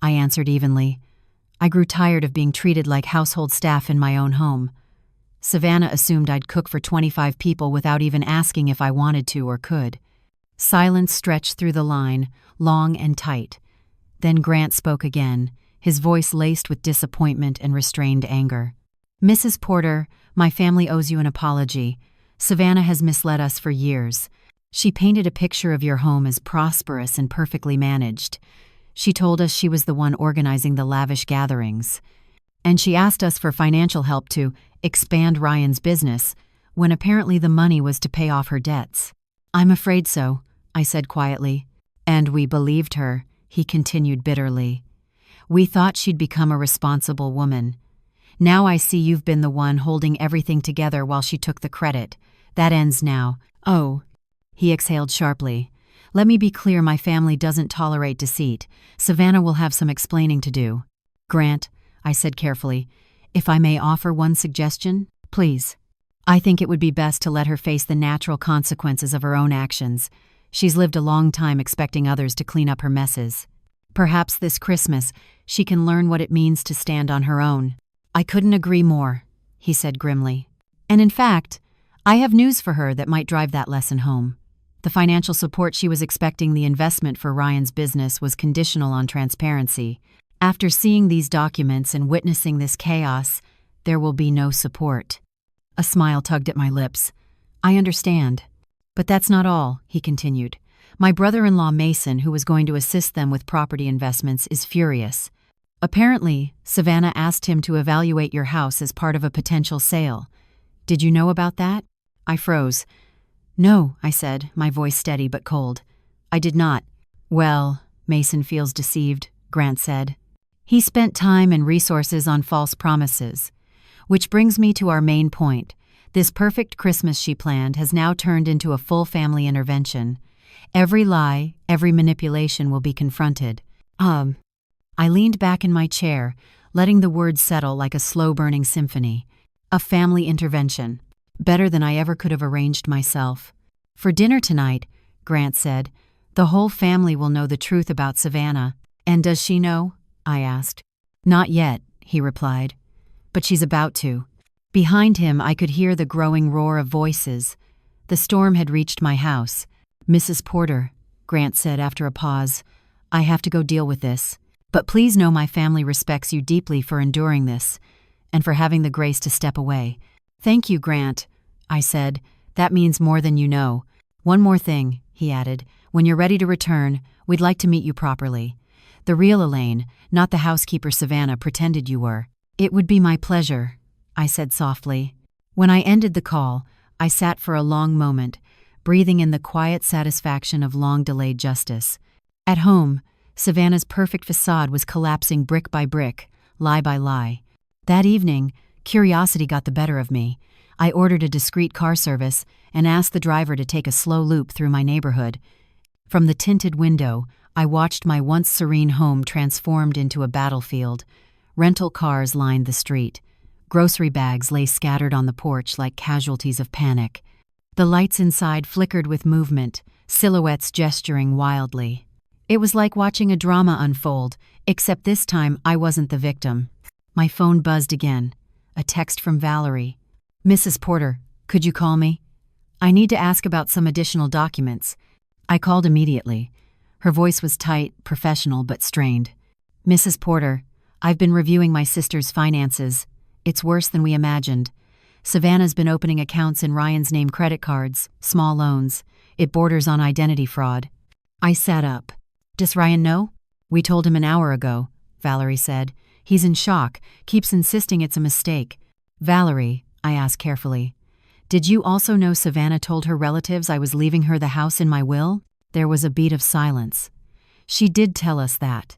I answered evenly, I grew tired of being treated like household staff in my own home. Savannah assumed I'd cook for 25 people without even asking if I wanted to or could. Silence stretched through the line, long and tight. Then Grant spoke again, his voice laced with disappointment and restrained anger. Mrs. Porter, my family owes you an apology. Savannah has misled us for years. She painted a picture of your home as prosperous and perfectly managed. She told us she was the one organizing the lavish gatherings. And she asked us for financial help to expand Ryan's business, when apparently the money was to pay off her debts. I'm afraid so, I said quietly. And we believed her, he continued bitterly. We thought she'd become a responsible woman. Now I see you've been the one holding everything together while she took the credit. That ends now. Oh, he exhaled sharply. Let me be clear, my family doesn't tolerate deceit. Savannah will have some explaining to do. Grant, I said carefully, if I may offer one suggestion, please. I think it would be best to let her face the natural consequences of her own actions. She's lived a long time expecting others to clean up her messes. Perhaps this Christmas she can learn what it means to stand on her own. I couldn't agree more, he said grimly. And in fact, I have news for her that might drive that lesson home. The financial support she was expecting, the investment for Ryan's business, was conditional on transparency. After seeing these documents and witnessing this chaos, there will be no support. A smile tugged at my lips. I understand. But that's not all, he continued. My brother-in-law Mason, who was going to assist them with property investments, is furious. Apparently, Savannah asked him to evaluate your house as part of a potential sale. Did you know about that? I froze. No, I said, my voice steady but cold. I did not. Well, Mason feels deceived, Grant said. He spent time and resources on false promises. Which brings me to our main point. This perfect Christmas she planned has now turned into a full family intervention. Every lie, every manipulation will be confronted. I leaned back in my chair, letting the words settle like a slow-burning symphony. A family intervention. Better than I ever could have arranged myself. For dinner tonight, Grant said, the whole family will know the truth about Savannah. And does she know? I asked. Not yet, he replied. But she's about to. Behind him, I could hear the growing roar of voices. The storm had reached my house. Mrs. Porter, Grant said after a pause, I have to go deal with this. But please know my family respects you deeply for enduring this, and for having the grace to step away. Thank you, Grant, I said. That means more than you know. One more thing, he added. When you're ready to return, we'd like to meet you properly. The real Elaine, not the housekeeper Savannah pretended you were. It would be my pleasure, I said softly. When I ended the call, I sat for a long moment, breathing in the quiet satisfaction of long-delayed justice. At home, Savannah's perfect facade was collapsing brick by brick, lie by lie. That evening, curiosity got the better of me. I ordered a discreet car service and asked the driver to take a slow loop through my neighborhood. From the tinted window, I watched my once serene home transformed into a battlefield. Rental cars lined the street. Grocery bags lay scattered on the porch like casualties of panic. The lights inside flickered with movement, silhouettes gesturing wildly. It was like watching a drama unfold, except this time I wasn't the victim. My phone buzzed again. A text from Valerie. Mrs. Porter, could you call me? I need to ask about some additional documents. I called immediately. Her voice was tight, professional, but strained. Mrs. Porter, I've been reviewing my sister's finances. It's worse than we imagined. Savannah's been opening accounts in Ryan's name credit cards, small loans. It borders on identity fraud. I sat up. Does Ryan know? We told him an hour ago, Valerie said. He's in shock, keeps insisting it's a mistake. Valerie, I asked carefully, did you also know Savannah told her relatives I was leaving her the house in my will? There was a beat of silence. She did tell us that.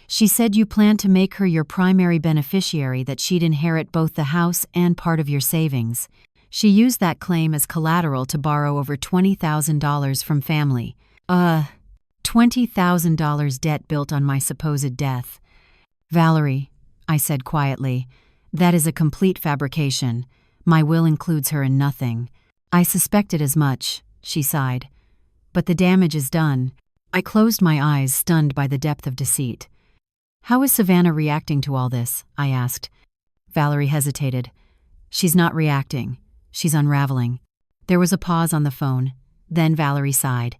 She said you planned to make her your primary beneficiary, that she'd inherit both the house and part of your savings. She used that claim as collateral to borrow over $20,000 from family. $20,000 debt built on my supposed death. Valerie, I said quietly, that is a complete fabrication. My will includes her in nothing. I suspected as much, she sighed. But the damage is done. I closed my eyes, stunned by the depth of deceit. "How is Savannah reacting to all this?" I asked. Valerie hesitated. "She's not reacting. She's unraveling." There was a pause on the phone. Then Valerie sighed.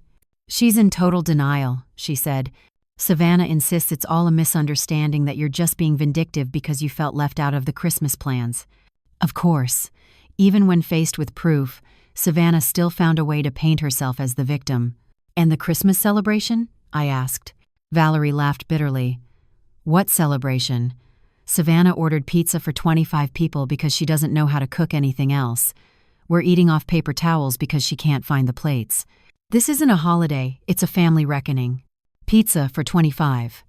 "She's in total denial," she said. "Savannah insists it's all a misunderstanding, that you're just being vindictive because you felt left out of the Christmas plans." Of course, even when faced with proof, Savannah still found a way to paint herself as the victim. "And the Christmas celebration?" I asked. Valerie laughed bitterly. "What celebration?" "Savannah ordered pizza for 25 people because she doesn't know how to cook anything else. We're eating off paper towels because she can't find the plates. This isn't a holiday, it's a family reckoning. Pizza for 25.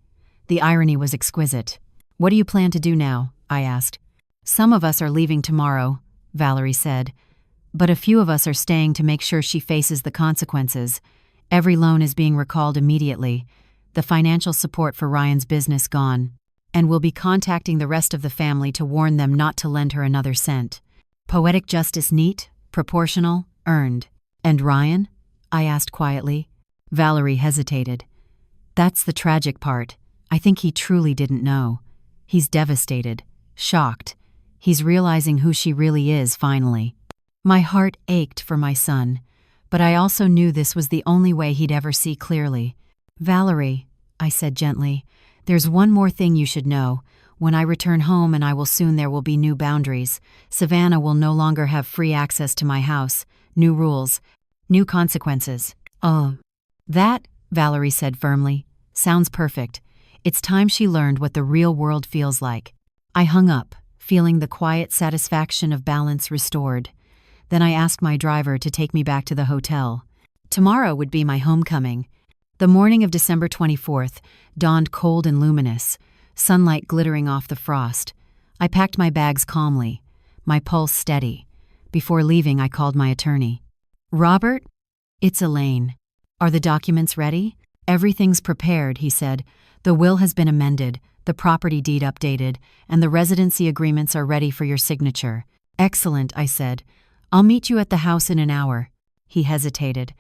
The irony was exquisite. "What do you plan to do now?" I asked. "Some of us are leaving tomorrow," Valerie said. "But a few of us are staying to make sure she faces the consequences. Every loan is being recalled immediately. The financial support for Ryan's business gone. And we'll be contacting the rest of the family to warn them not to lend her another cent. Poetic justice, neat, proportional, earned." "And Ryan?" I asked quietly. Valerie hesitated. "That's the tragic part. I think he truly didn't know. He's devastated, shocked. He's realizing who she really is finally." My heart ached for my son, but I also knew this was the only way he'd ever see clearly. "Valerie," I said gently, "there's one more thing you should know. When I return home, and I will soon, there will be new boundaries. Savannah will no longer have free access to my house. New rules. New consequences." "Oh, that," Valerie said firmly, "sounds perfect. It's time she learned what the real world feels like." I hung up, feeling the quiet satisfaction of balance restored. Then I asked my driver to take me back to the hotel. Tomorrow would be my homecoming. The morning of December 24th dawned cold and luminous, sunlight glittering off the frost. I packed my bags calmly, my pulse steady. Before leaving, I called my attorney. "Robert? It's Elaine. Are the documents ready?" "Everything's prepared," he said. "The will has been amended, the property deed updated, and the residency agreements are ready for your signature." "Excellent," I said. "I'll meet you at the house in an hour." He hesitated.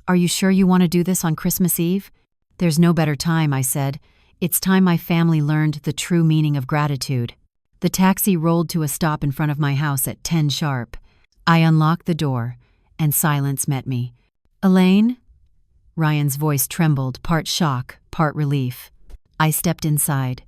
"Are you sure you want to do this on Christmas Eve?" "There's no better time," I said. "It's time my family learned the true meaning of gratitude." The taxi rolled to a stop in front of my house at 10 sharp. I unlocked the door, and silence met me. "Elaine?" Ryan's voice trembled, part shock, part relief. I stepped inside.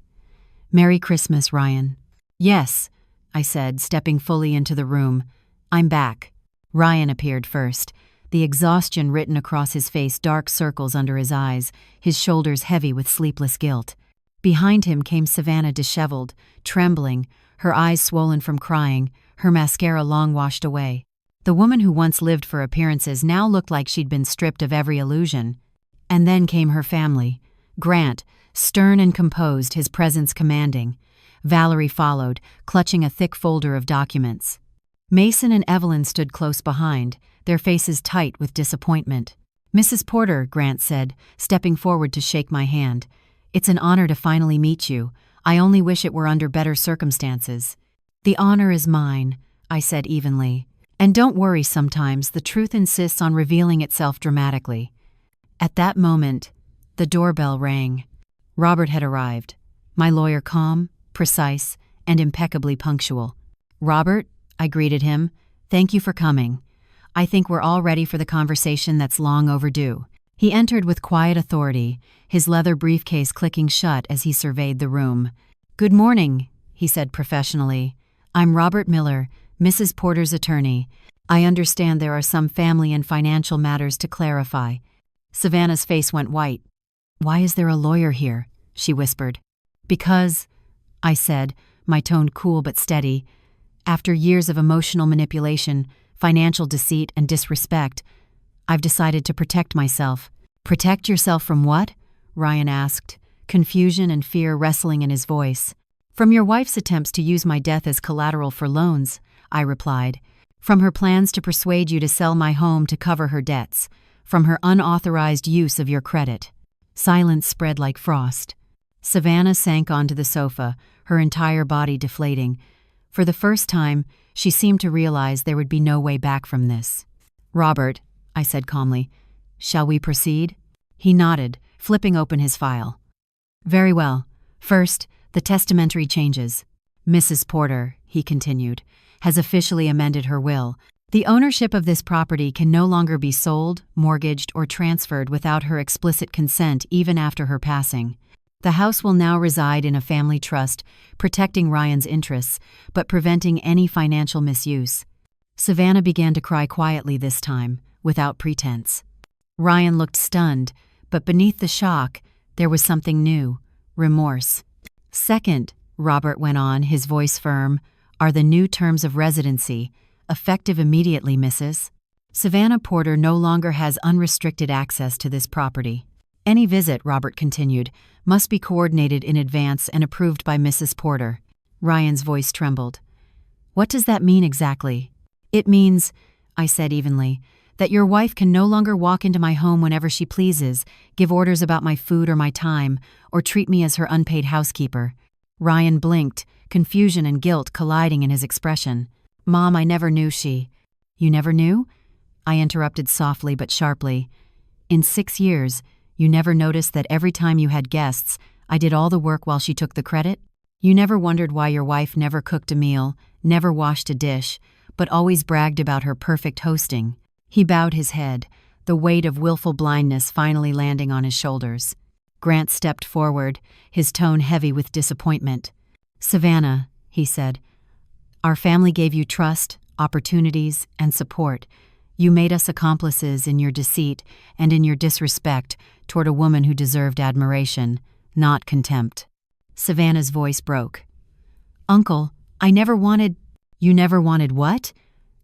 "Merry Christmas, Ryan." "Yes," I said, stepping fully into the room. "I'm back." Ryan appeared first, the exhaustion written across his face, dark circles under his eyes, his shoulders heavy with sleepless guilt. Behind him came Savannah, disheveled, trembling, her eyes swollen from crying, her mascara long washed away. The woman who once lived for appearances now looked like she'd been stripped of every illusion. And then came her family. Grant, stern and composed, his presence commanding. Valerie followed, clutching a thick folder of documents. Mason and Evelyn stood close behind, their faces tight with disappointment. "Mrs. Porter," Grant said, stepping forward to shake my hand. "It's an honor to finally meet you. I only wish it were under better circumstances." "The honor is mine," I said evenly. "And don't worry, sometimes the truth insists on revealing itself dramatically." At that moment, the doorbell rang. Robert had arrived, my lawyer, calm, precise, and impeccably punctual. "Robert," I greeted him, "thank you for coming. I think we're all ready for the conversation that's long overdue." He entered with quiet authority, his leather briefcase clicking shut as he surveyed the room. "Good morning," he said professionally. "I'm Robert Miller, Mrs. Porter's attorney. I understand there are some family and financial matters to clarify." Savannah's face went white. "Why is there a lawyer here?" she whispered. "Because," I said, my tone cool but steady, "after years of emotional manipulation, financial deceit, and disrespect, I've decided to protect myself." "Protect yourself from what?" Ryan asked, confusion and fear wrestling in his voice. "From your wife's attempts to use my death as collateral for loans," I replied. "From her plans to persuade you to sell my home to cover her debts. From her unauthorized use of your credit." Silence spread like frost. Savannah sank onto the sofa, her entire body deflating. For the first time, she seemed to realize there would be no way back from this. "Robert," I said calmly, "shall we proceed?" He nodded, flipping open his file. Very well. First, the testamentary changes. Mrs. Porter, he continued, has officially amended her will. The ownership of this property can no longer be sold, mortgaged, or transferred without her explicit consent even after her passing. The house will now reside in a family trust, protecting Ryan's interests, but preventing any financial misuse. Savannah began to cry quietly this time, without pretense. Ryan looked stunned, but beneath the shock, there was something new: remorse. Second, Robert went on, his voice firm, are the new terms of residency, effective immediately, Mrs. Savannah Porter no longer has unrestricted access to this property. Any visit, Robert continued, must be coordinated in advance and approved by Mrs. Porter. Ryan's voice trembled. What does that mean exactly? It means, I said evenly, that your wife can no longer walk into my home whenever she pleases, give orders about my food or my time, or treat me as her unpaid housekeeper. Ryan blinked, confusion and guilt colliding in his expression. Mom, I never knew she. You never knew? I interrupted softly but sharply. In 6 years, you never noticed that every time you had guests, I did all the work while she took the credit? You never wondered why your wife never cooked a meal, never washed a dish, but always bragged about her perfect hosting? He bowed his head, the weight of willful blindness finally landing on his shoulders. Grant stepped forward, his tone heavy with disappointment. Savannah, he said, our family gave you trust, opportunities, and support. You made us accomplices in your deceit and in your disrespect toward a woman who deserved admiration, not contempt. Savannah's voice broke. Uncle, I never wanted— You never wanted what?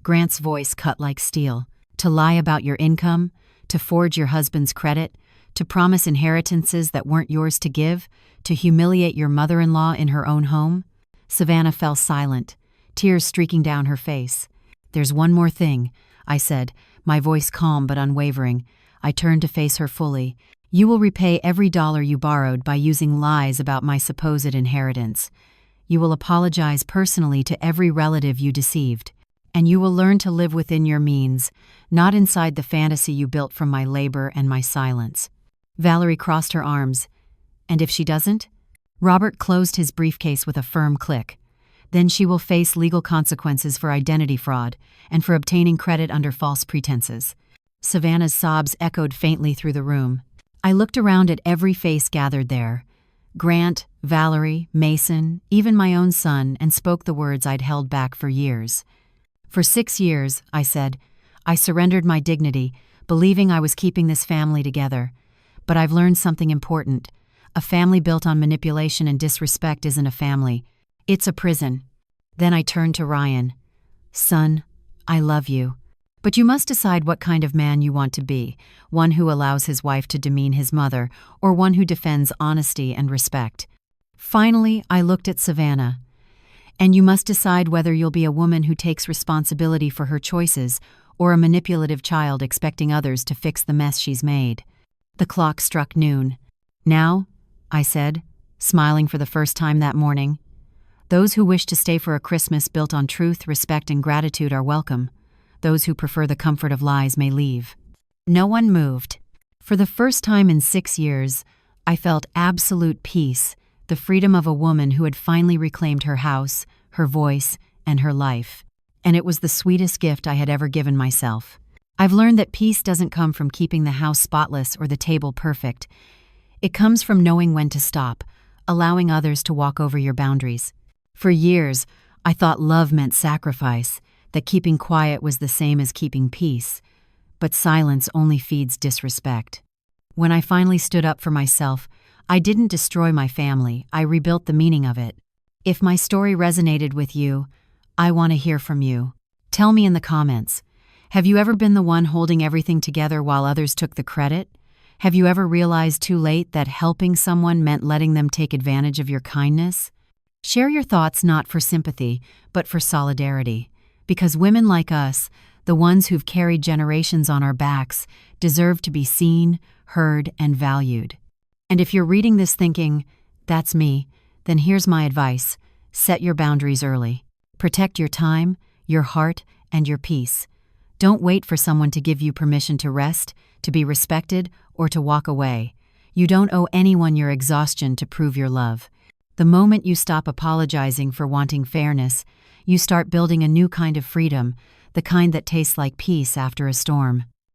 Grant's voice cut like steel. To lie about your income, to forge your husband's credit, to promise inheritances that weren't yours to give, to humiliate your mother-in-law in her own home? Savannah fell silent, tears streaking down her face. There's one more thing, I said, my voice calm but unwavering. I turned to face her fully. You will repay every dollar you borrowed by using lies about my supposed inheritance. You will apologize personally to every relative you deceived. And you will learn to live within your means, not inside the fantasy you built from my labor and my silence. Valerie crossed her arms. And if she doesn't? Robert closed his briefcase with a firm click. Then she will face legal consequences for identity fraud and for obtaining credit under false pretenses. Savannah's sobs echoed faintly through the room. I looked around at every face gathered there. Grant, Valerie, Mason, even my own son, and spoke the words I'd held back for years. For 6 years, I said, I surrendered my dignity, believing I was keeping this family together. But I've learned something important. A family built on manipulation and disrespect isn't a family. It's a prison. Then I turned to Ryan. Son, I love you. But you must decide what kind of man you want to be, one who allows his wife to demean his mother, or one who defends honesty and respect. Finally, I looked at Savannah. And you must decide whether you'll be a woman who takes responsibility for her choices, or a manipulative child expecting others to fix the mess she's made. The clock struck noon. Now, I said, smiling for the first time that morning, those who wish to stay for a Christmas built on truth, respect, and gratitude are welcome. Those who prefer the comfort of lies may leave. No one moved. For the first time in 6 years, I felt absolute peace, the freedom of a woman who had finally reclaimed her house, her voice, and her life. And it was the sweetest gift I had ever given myself. I've learned that peace doesn't come from keeping the house spotless or the table perfect. It comes from knowing when to stop, allowing others to walk over your boundaries. For years, I thought love meant sacrifice, that keeping quiet was the same as keeping peace. But silence only feeds disrespect. When I finally stood up for myself, I didn't destroy my family, I rebuilt the meaning of it. If my story resonated with you, I want to hear from you. Tell me in the comments. Have you ever been the one holding everything together while others took the credit? Have you ever realized too late that helping someone meant letting them take advantage of your kindness? Share your thoughts not for sympathy, but for solidarity. Because women like us, the ones who've carried generations on our backs, deserve to be seen, heard, and valued. And if you're reading this thinking, that's me, then here's my advice. Set your boundaries early. Protect your time, your heart, and your peace. Don't wait for someone to give you permission to rest, to be respected, or to walk away. You don't owe anyone your exhaustion to prove your love. The moment you stop apologizing for wanting fairness, you start building a new kind of freedom, the kind that tastes like peace after a storm.